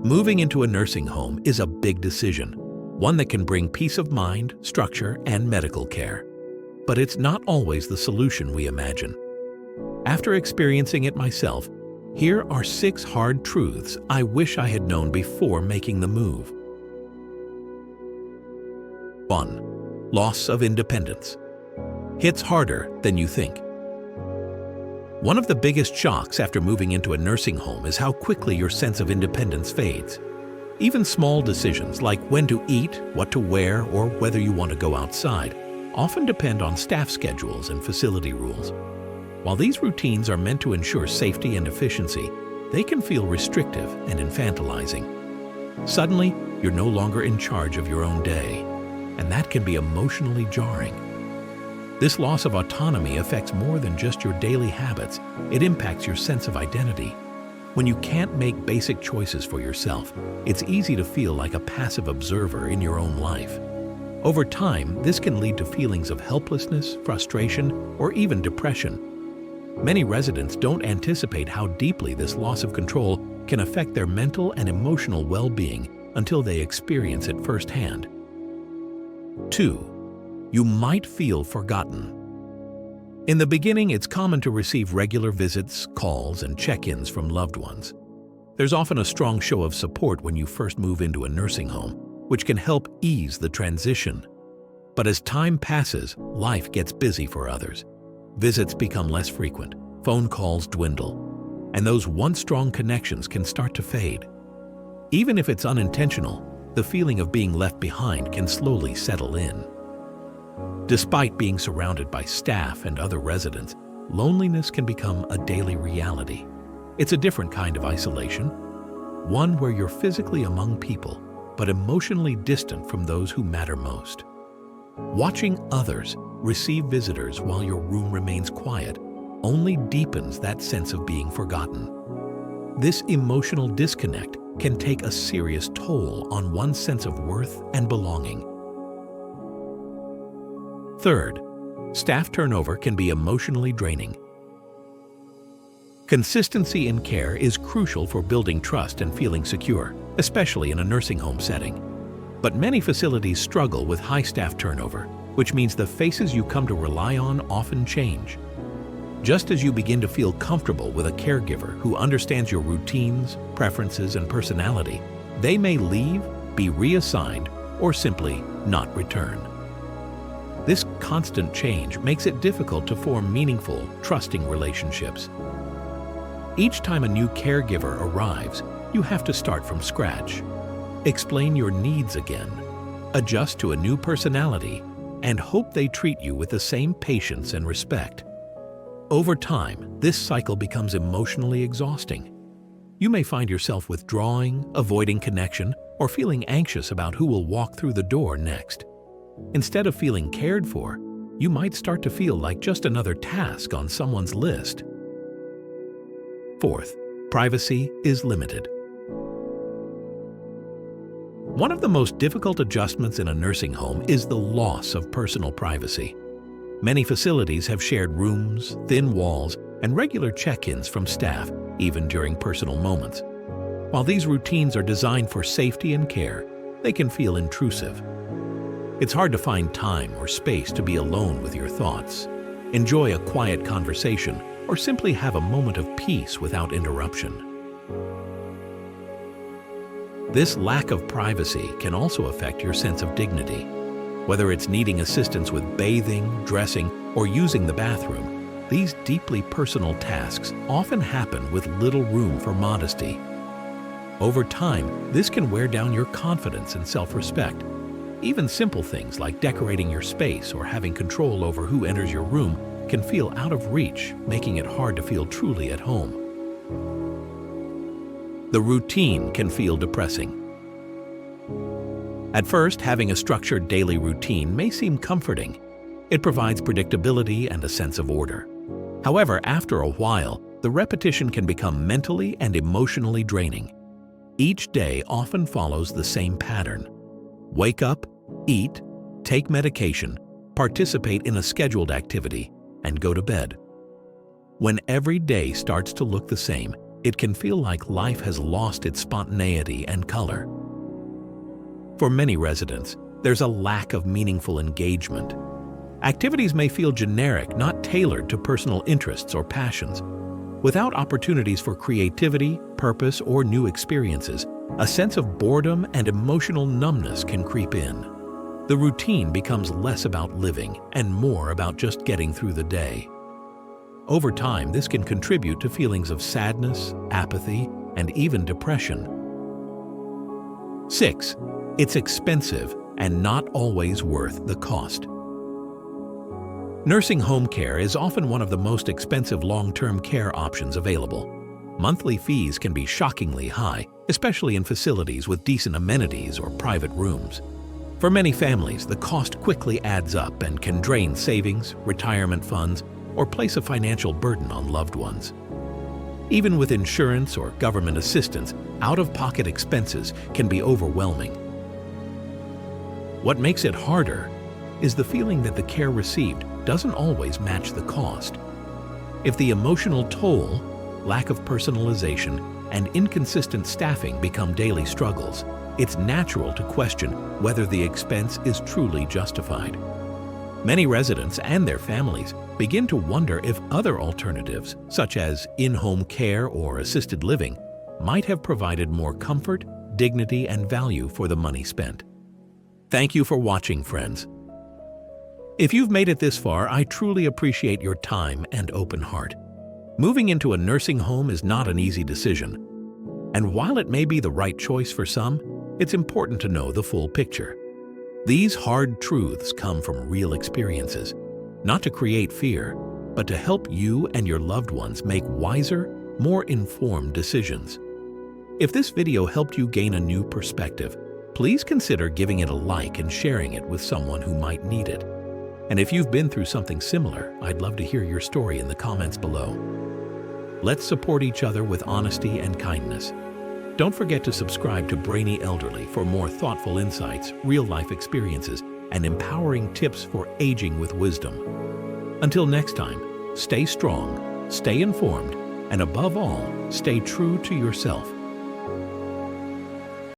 Moving into a nursing home is a big decision, one that can bring peace of mind, structure, and medical care. But it's not always the solution we imagine. After experiencing it myself, here are 6 hard truths I wish I had known before making the move. 1. Loss of independence. Hits harder than you think. One of the biggest shocks after moving into a nursing home is how quickly your sense of independence fades. Even small decisions like when to eat, what to wear, or whether you want to go outside often depend on staff schedules and facility rules. While these routines are meant to ensure safety and efficiency, they can feel restrictive and infantilizing. Suddenly, you're no longer in charge of your own day, and that can be emotionally jarring. This loss of autonomy affects more than just your daily habits. It impacts your sense of identity. When you can't make basic choices for yourself, it's easy to feel like a passive observer in your own life. Over time, this can lead to feelings of helplessness, frustration, or even depression. Many residents don't anticipate how deeply this loss of control can affect their mental and emotional well-being until they experience it firsthand. 2. You might feel forgotten. In the beginning, it's common to receive regular visits, calls, and check-ins from loved ones. There's often a strong show of support when you first move into a nursing home, which can help ease the transition. But as time passes, life gets busy for others. Visits become less frequent, phone calls dwindle, and those once strong connections can start to fade. Even if it's unintentional, the feeling of being left behind can slowly settle in. Despite being surrounded by staff and other residents, loneliness can become a daily reality. It's a different kind of isolation, one where you're physically among people, but emotionally distant from those who matter most. Watching others receive visitors while your room remains quiet only deepens that sense of being forgotten. This emotional disconnect can take a serious toll on one's sense of worth and belonging. 3. Staff turnover can be emotionally draining. Consistency in care is crucial for building trust and feeling secure, especially in a nursing home setting. But many facilities struggle with high staff turnover, which means the faces you come to rely on often change. Just as you begin to feel comfortable with a caregiver who understands your routines, preferences, and personality, they may leave, be reassigned, or simply not return. This constant change makes it difficult to form meaningful, trusting relationships. Each time a new caregiver arrives, you have to start from scratch. Explain your needs again, adjust to a new personality, and hope they treat you with the same patience and respect. Over time, this cycle becomes emotionally exhausting. You may find yourself withdrawing, avoiding connection, or feeling anxious about who will walk through the door next. Instead of feeling cared for, you might start to feel like just another task on someone's list. 4. Privacy is limited. One of the most difficult adjustments in a nursing home is the loss of personal privacy. Many facilities have shared rooms, thin walls, and regular check-ins from staff, even during personal moments. While these routines are designed for safety and care, they can feel intrusive. It's hard to find time or space to be alone with your thoughts, enjoy a quiet conversation, or simply have a moment of peace without interruption. This lack of privacy can also affect your sense of dignity. Whether it's needing assistance with bathing, dressing, or using the bathroom, these deeply personal tasks often happen with little room for modesty. Over time, this can wear down your confidence and self-respect. Even simple things like decorating your space or having control over who enters your room can feel out of reach, making it hard to feel truly at home. The routine can feel depressing. At first, having a structured daily routine may seem comforting. It provides predictability and a sense of order. However, after a while, the repetition can become mentally and emotionally draining. Each day often follows the same pattern. Wake up, eat, take medication, participate in a scheduled activity, and go to bed. When every day starts to look the same, it can feel like life has lost its spontaneity and color. For many residents, there's a lack of meaningful engagement. Activities may feel generic, not tailored to personal interests or passions. Without opportunities for creativity, purpose, or new experiences, a sense of boredom and emotional numbness can creep in. The routine becomes less about living and more about just getting through the day. Over time, this can contribute to feelings of sadness, apathy, and even depression. 6. It's expensive and not always worth the cost. Nursing home care is often one of the most expensive long-term care options available. Monthly fees can be shockingly high, especially in facilities with decent amenities or private rooms. For many families, the cost quickly adds up and can drain savings, retirement funds, or place a financial burden on loved ones. Even with insurance or government assistance, out-of-pocket expenses can be overwhelming. What makes it harder is the feeling that the care received doesn't always match the cost. If the emotional toll, lack of personalization, and inconsistent staffing become daily struggles, it's natural to question whether the expense is truly justified. Many residents and their families begin to wonder if other alternatives, such as in-home care or assisted living, might have provided more comfort, dignity, and value for the money spent. Thank you for watching, friends. If you've made it this far, I truly appreciate your time and open heart. Moving into a nursing home is not an easy decision, and while it may be the right choice for some, it's important to know the full picture. These hard truths come from real experiences, not to create fear, but to help you and your loved ones make wiser, more informed decisions. If this video helped you gain a new perspective, please consider giving it a like and sharing it with someone who might need it. And if you've been through something similar, I'd love to hear your story in the comments below. Let's support each other with honesty and kindness. Don't forget to subscribe to Brainy Elderly for more thoughtful insights, real-life experiences, and empowering tips for aging with wisdom. Until next time, stay strong, stay informed, and above all, stay true to yourself.